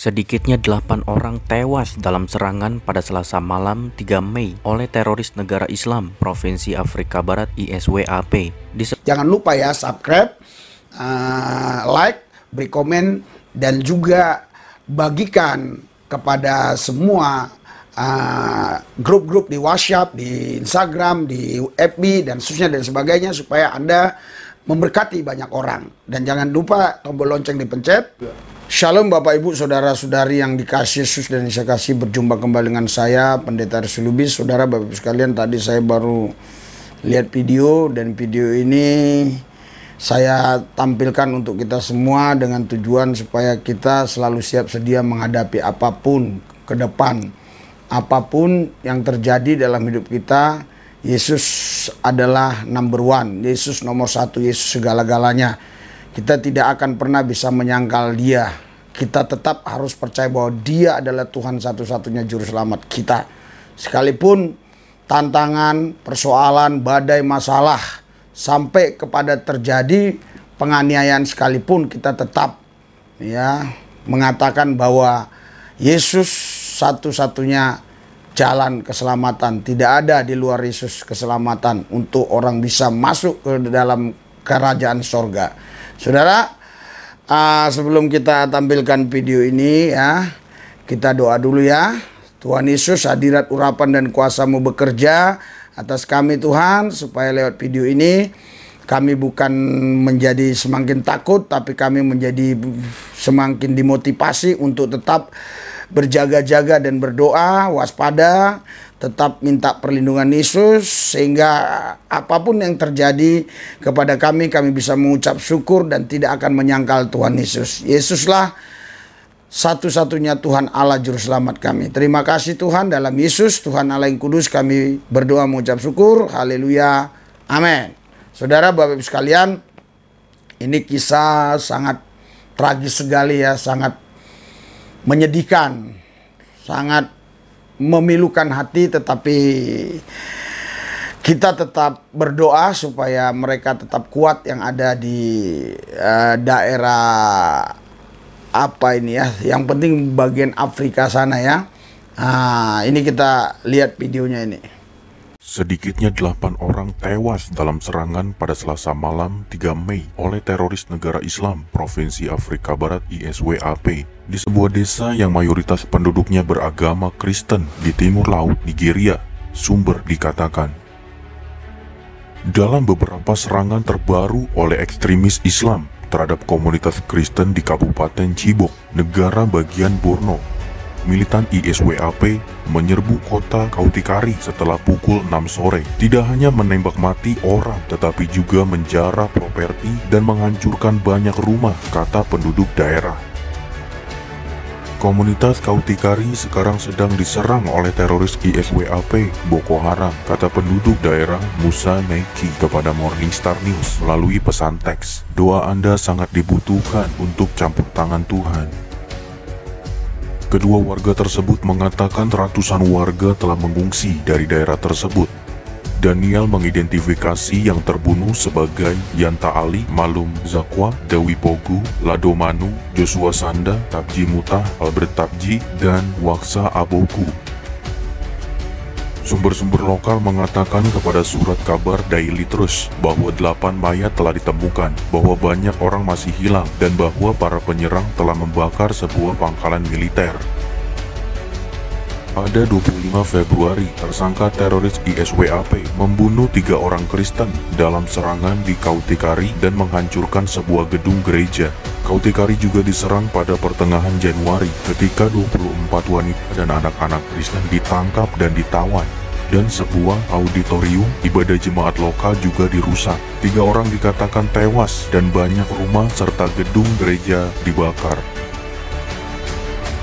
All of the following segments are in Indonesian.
Sedikitnya 8 orang tewas dalam serangan pada Selasa malam 3 Mei oleh teroris negara Islam Provinsi Afrika Barat ISWAP. Jangan lupa ya subscribe, like, beri komen, dan juga bagikan kepada semua grup-grup di WhatsApp, di Instagram, di FB, dan seterusnya dan sebagainya, supaya Anda memberkati banyak orang. Dan jangan lupa tombol lonceng dipencet. Shalom Bapak Ibu Saudara-saudari yang dikasih Yesus dan saya kasih, berjumpa kembali dengan saya Pendeta Aris Lubis. Saudara Bapak Ibu sekalian, tadi saya baru lihat video, dan video ini saya tampilkan untuk kita semua dengan tujuan supaya kita selalu siap sedia menghadapi apapun ke depan. Apapun yang terjadi dalam hidup kita, Yesus adalah number one. Yesus nomor satu, Yesus segala-galanya. Kita tidak akan pernah bisa menyangkal Dia. Kita tetap harus percaya bahwa Dia adalah Tuhan satu-satunya juru selamat kita. Sekalipun tantangan, persoalan, badai, masalah, sampai kepada terjadi penganiayaan sekalipun, kita tetap mengatakan bahwa Yesus satu-satunya jalan keselamatan. Tidak ada di luar Yesus keselamatan untuk orang bisa masuk ke dalam kerajaan sorga. Saudara, sebelum kita tampilkan video ini kita doa dulu ya. Tuhan Yesus, hadirat urapan dan kuasa-Mu bekerja atas kami Tuhan, supaya lewat video ini kami bukan menjadi semakin takut, tapi kami menjadi semakin dimotivasi untuk tetap berjaga-jaga dan berdoa, waspada, tetap minta perlindungan Yesus, sehingga apapun yang terjadi kepada kami bisa mengucap syukur dan tidak akan menyangkal Tuhan Yesus. Yesuslah satu-satunya Tuhan Allah Juru Selamat kami. Terima kasih Tuhan, dalam Yesus Tuhan Allah yang kudus kami berdoa mengucap syukur. Haleluya. Amin. Saudara Bapak Ibu sekalian, ini kisah sangat tragis sekali ya, sangat menyedihkan, sangat memilukan hati, tetapi kita tetap berdoa supaya mereka tetap kuat yang ada di daerah yang penting bagian Afrika sana ya. Ini kita lihat videonya ini. Sedikitnya 8 orang tewas dalam serangan pada Selasa malam 3 Mei oleh teroris negara Islam Provinsi Afrika Barat ISWAP di sebuah desa yang mayoritas penduduknya beragama Kristen di timur laut Nigeria. Sumber dikatakan, dalam beberapa serangan terbaru oleh ekstremis Islam terhadap komunitas Kristen di Kabupaten Chibok, negara bagian Borno, militan ISWAP menyerbu kota Kautikari setelah pukul 6 sore. Tidak hanya menembak mati orang, tetapi juga menjarah properti dan menghancurkan banyak rumah, kata penduduk daerah. Komunitas Kautikari sekarang sedang diserang oleh teroris ISWAP Boko Haram, kata penduduk daerah Musa Neki kepada Morning Star News melalui pesan teks. Doa Anda sangat dibutuhkan untuk campur tangan Tuhan. Kedua warga tersebut mengatakan ratusan warga telah mengungsi dari daerah tersebut. Daniel mengidentifikasi yang terbunuh sebagai Yanta Ali, Malum Zakwa, Dewi Pogu, Lado Manu, Joshua Sanda, Tabji Mutah, Albert Tabji, dan Waksa Aboku. Sumber-sumber lokal mengatakan kepada surat kabar Daily Trust bahwa 8 mayat telah ditemukan, bahwa banyak orang masih hilang, dan bahwa para penyerang telah membakar sebuah pangkalan militer. Pada 25 Februari, tersangka teroris ISWAP membunuh 3 orang Kristen dalam serangan di Kautikari dan menghancurkan sebuah gedung gereja. Kautikari juga diserang pada pertengahan Januari ketika 24 wanita dan anak-anak Kristen ditangkap dan ditawan, dan sebuah auditorium ibadah jemaat lokal juga dirusak. 3 orang dikatakan tewas dan banyak rumah serta gedung gereja dibakar.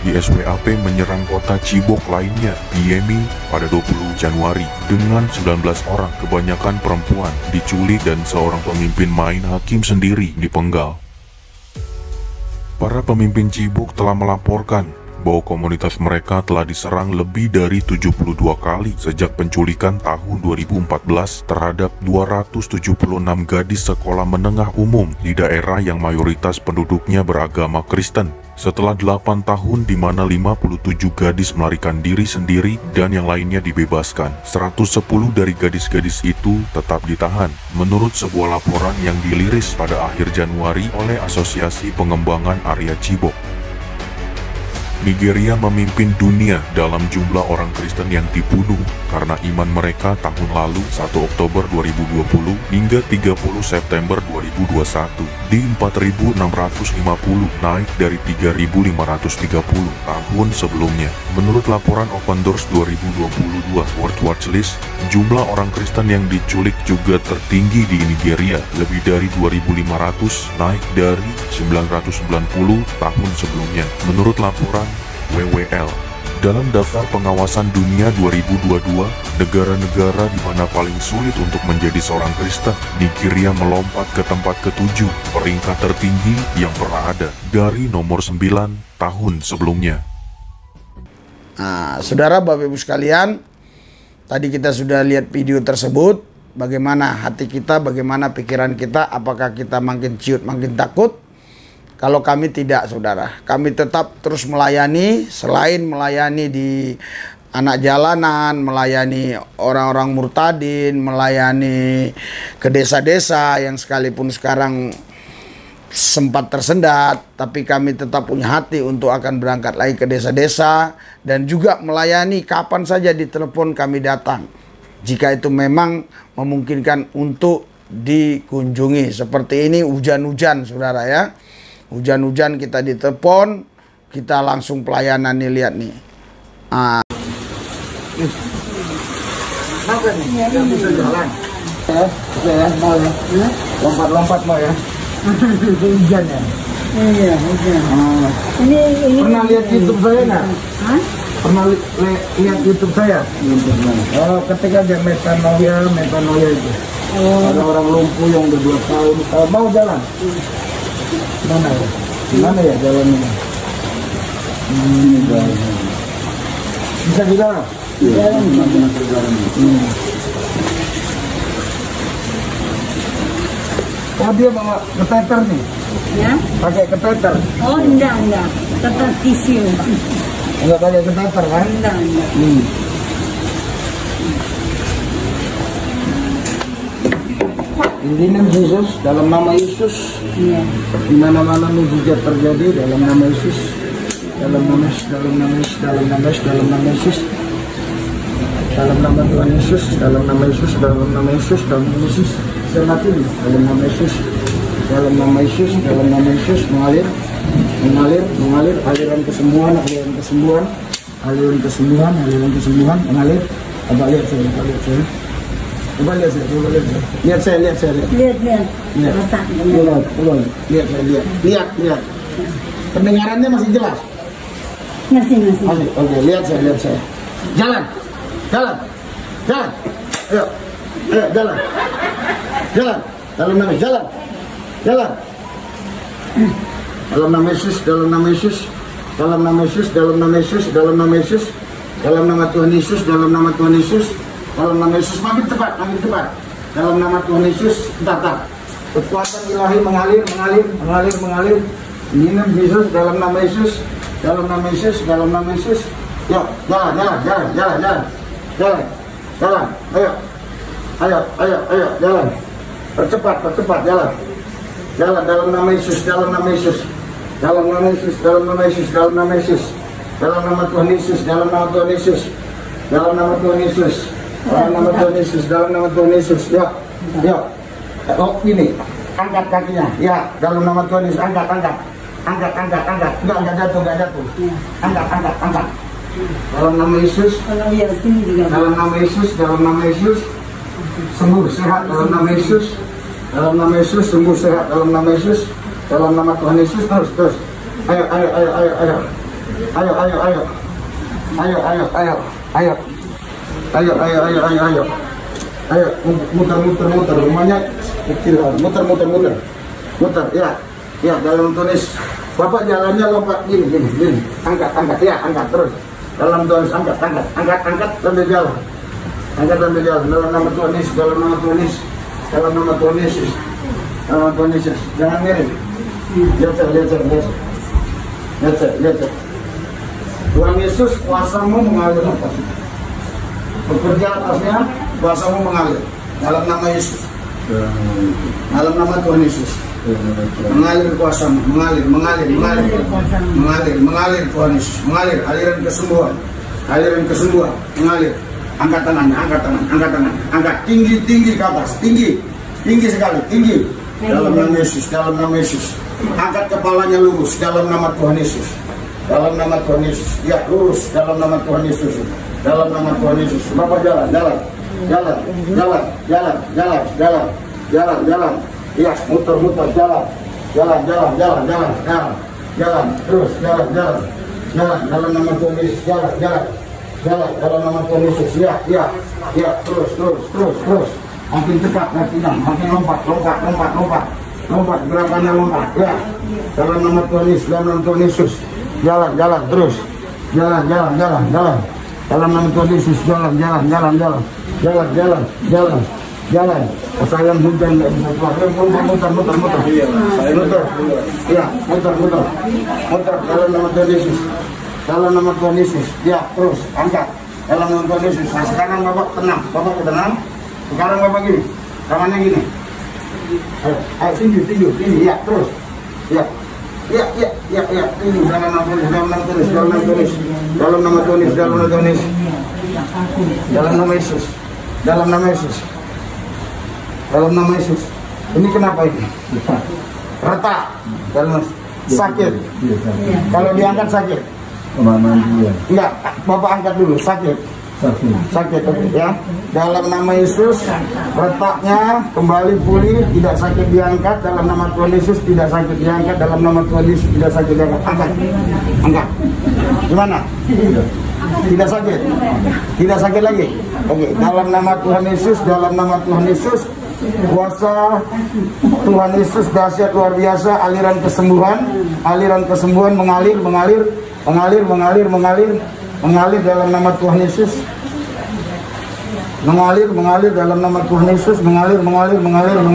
ISWAP menyerang kota Chibok lainnya, Yemi, pada 20 Januari dengan 19 orang, kebanyakan perempuan, diculik dan seorang pemimpin main hakim sendiri dipenggal. Para pemimpin Chibok telah melaporkan bahwa komunitas mereka telah diserang lebih dari 72 kali sejak penculikan tahun 2014 terhadap 276 gadis sekolah menengah umum di daerah yang mayoritas penduduknya beragama Kristen. Setelah 8 tahun di mana 57 gadis melarikan diri sendiri dan yang lainnya dibebaskan, 110 dari gadis-gadis itu tetap ditahan. Menurut sebuah laporan yang diliris pada akhir Januari oleh Asosiasi Pengembangan Area Chibok. Nigeria memimpin dunia dalam jumlah orang Kristen yang dibunuh karena iman mereka tahun lalu 1 Oktober 2020 hingga 30 September 2021 di 4.650, naik dari 3.530 tahun sebelumnya. Menurut laporan Open Doors 2022 World Watch List, jumlah orang Kristen yang diculik juga tertinggi di Nigeria, lebih dari 2.500, naik dari 990 tahun sebelumnya. Menurut laporan WWL, dalam daftar pengawasan dunia 2022, negara-negara di mana paling sulit untuk menjadi seorang Kristen, Nigeria melompat ke tempat ke-7, peringkat tertinggi yang pernah ada, dari nomor 9 tahun sebelumnya. Nah, saudara, Bapak Ibu sekalian, tadi kita sudah lihat video tersebut, bagaimana hati kita, bagaimana pikiran kita, apakah kita makin ciut, makin takut. Kalau kami tidak, saudara, kami tetap terus melayani, selain melayani di anak jalanan, melayani orang-orang murtadin, melayani ke desa-desa yang sekalipun sekarang sempat tersendat, tapi kami tetap punya hati untuk akan berangkat lagi ke desa-desa dan juga melayani kapan saja ditelepon kami datang. Jika itu memang memungkinkan untuk dikunjungi. Seperti ini hujan-hujan, saudara ya. Hujan-hujan kita ditelepon, kita langsung pelayanan nih, lihat nih. Kenapa nih? Nggak bisa jalan. Ya, mau ya? Lompat-lompat mau ya? Hujan ya? Iya, hujan. Ini pernah lihat YouTube saya nggak? Pernah lihat YouTube saya? Oh, ketika dia metanoia itu. Ada orang lumpuh yang udah 2 tahun. Mau jalan? Mana ya? Mana ya jalannya? Bisa juga? Iya. Oh, dia bawa keteter nih? Ya? Pakai keteter? Oh, enggak. Tetap tisu. Enggak pakai keteter kan? Enggak. In the name Jesus, dalam nama Yesus, di mana-mana mujizat terjadi dalam nama Yesus, dalam nama Yesus, dalam nama Yesus, dalam nama Yesus, dalam nama Yesus, dalam nama Tuhan Yesus, dalam nama Yesus, dalam nama Yesus, dalam nama Yesus, saya mati dalam nama Yesus, dalam nama Yesus, dalam nama Yesus, mengalir, aliran kesembuhan, mengalir. Coba lihat saya. Coba lihat saya. Lihat saya. Lihat. Lihat. Pendengarannya masih jelas? Masih. Oke, lihat saya. Jalan. Ayo, jalan. Dalam nama jalan. Dalam nama Yesus. Dalam nama Tuhan Yesus. Dalam nama Yesus, makin cepat. Dalam nama Tuhan Yesus, bentar. Kekuatan ilahi mengalir. Ini Yesus, dalam nama Yesus. Yuk, jalan. Ayo, jalan. Percepat, jalan. Jalan dalam nama Yesus. Dalam nama Tuhan Yesus. Dalam nama Tuhan Yesus. Yuk. Oh, ini. Angkat kakinya. Ya, dalam nama Tuhan Yesus. Angkat. Enggak jatuh. Angkat. Dalam nama Yesus. Dalam nama Yesus. Sembuh sehat dalam nama Yesus. Sembuh sehat dalam nama Yesus. Dalam nama Tuhan Yesus. Terus. Ayo. Ayo, muter. Rumahnya kecil. Muter. Ya, dalam tulis Bapak jalannya lompat gini. Angkat, ya, angkat terus. Dalam Tuhan Yesus, angkat sambil jalan. Angkat sambil jalan. Dalam nama Tuhan Yesus, dalam nama Tuhan Yesus, dalam nama Tuhan Yesus, dalam nama Tuhan Yesus. Jangan miring. Lihat. Tuhan Yesus, kuasamu mengalir atas. Bekerja atasnya, kuasamu mengalir. Dalam nama Yesus. Dalam nama Tuhan Yesus. Mengalir kuasamu, mengalir Tuhan Yesus, mengalir aliran kesembuhan, mengalir. Angkat tangannya, angkat tinggi ke atas, tinggi sekali, dalam nama Yesus, angkat kepalanya lurus dalam nama Tuhan Yesus, ya lurus dalam nama Tuhan Yesus, Bapak jalan, ya muter jalan terus jalan dalam nama Tuhan Yesus, jalan dalam nama Tuhan Yesus, ya terus makin cepat, makin lompat, gerakannya lompat, ya dalam nama Tuhan Yesus, jalan terus, jalan dalam nama Tuhan Yesus, jalan. Sayang hujan nggak bisa keluar. Muter. Ya, muter. Dalam nama Tuhan Yesus. Ya, terus angkat. Dalam nama Tuhan Yesus. Nah, sekarang Bapak tenang. Sekarang Bapak gini. Tangannya gini. Ayo tinggi. Ya, terus. Ya. Tinggi. Dalam nama Tuhan Yesus. Dalam nama Yesus. Ini kenapa ini? Retak. Dalam sakit. Kalau diangkat sakit. Enggak, Bapak angkat dulu. Sakit, ya. Dalam nama Yesus, retaknya kembali pulih, tidak sakit diangkat. Dalam nama Tuhan Yesus, tidak sakit diangkat. Dalam nama Tuhan Yesus, tidak sakit diangkat. Angkat. Gimana? Tidak sakit lagi. Oke, dalam nama Tuhan Yesus, kuasa Tuhan Yesus dahsyat luar biasa, aliran kesembuhan mengalir dalam nama Tuhan Yesus, mengalir dalam nama Tuhan Yesus, mengalir dalam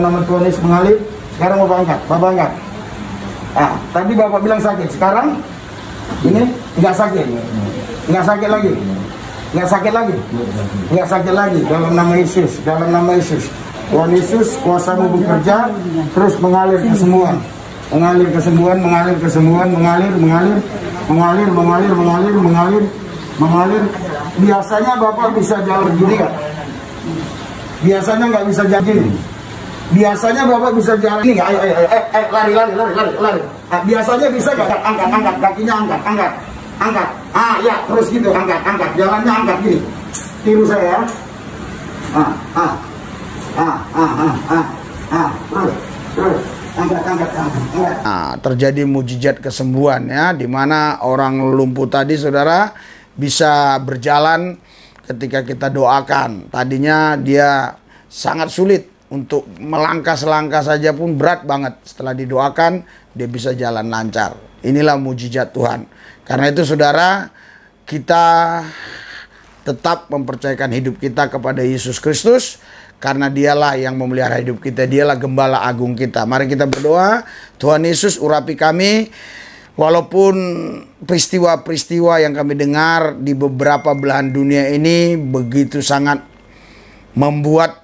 nama Tuhan Yesus, mengalir. Sekarang Bapak angkat. Tadi Bapak bilang sakit, sekarang ini nggak sakit lagi dalam nama Yesus. Tuhan Yesus, kuasamu bekerja, terus mengalir kesembuhan. Biasanya Bapak bisa jalan gini kan? Biasanya nggak bisa jalan gini. Biasanya Bapak bisa jalan ini nggak? Lari. Biasanya bisa nggak? Angkat kakinya, angkat. Ya terus gitu, angkat. Jalannya angkat gini. Tiru saya ya. Terus. Angkat. Nah, terjadi mujizat kesembuhan ya, di mana orang lumpuh tadi saudara bisa berjalan ketika kita doakan. Tadinya dia sangat sulit untuk melangkah selangkah saja pun berat banget. Setelah didoakan dia bisa jalan lancar. Inilah mujizat Tuhan. Karena itu saudara, kita tetap mempercayakan hidup kita kepada Yesus Kristus. Karena dialah yang memelihara hidup kita. Dialah gembala agung kita. Mari kita berdoa. Tuhan Yesus, urapi kami. Walaupun peristiwa-peristiwa yang kami dengar di beberapa belahan dunia ini begitu sangat membuat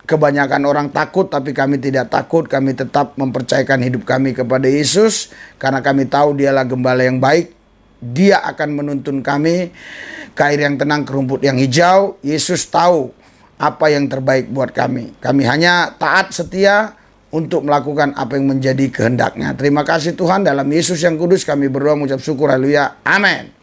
kebanyakan orang takut, tapi kami tidak takut. Kami tetap mempercayakan hidup kami kepada Yesus. Karena kami tahu dialah gembala yang baik. Dia akan menuntun kami ke air yang tenang, ke rumput yang hijau. Yesus tahu apa yang terbaik buat kami. Kami hanya taat setia untuk melakukan apa yang menjadi kehendaknya. Terima kasih Tuhan, dalam Yesus yang kudus kami berdoa mengucap syukur. Haleluya. Amin.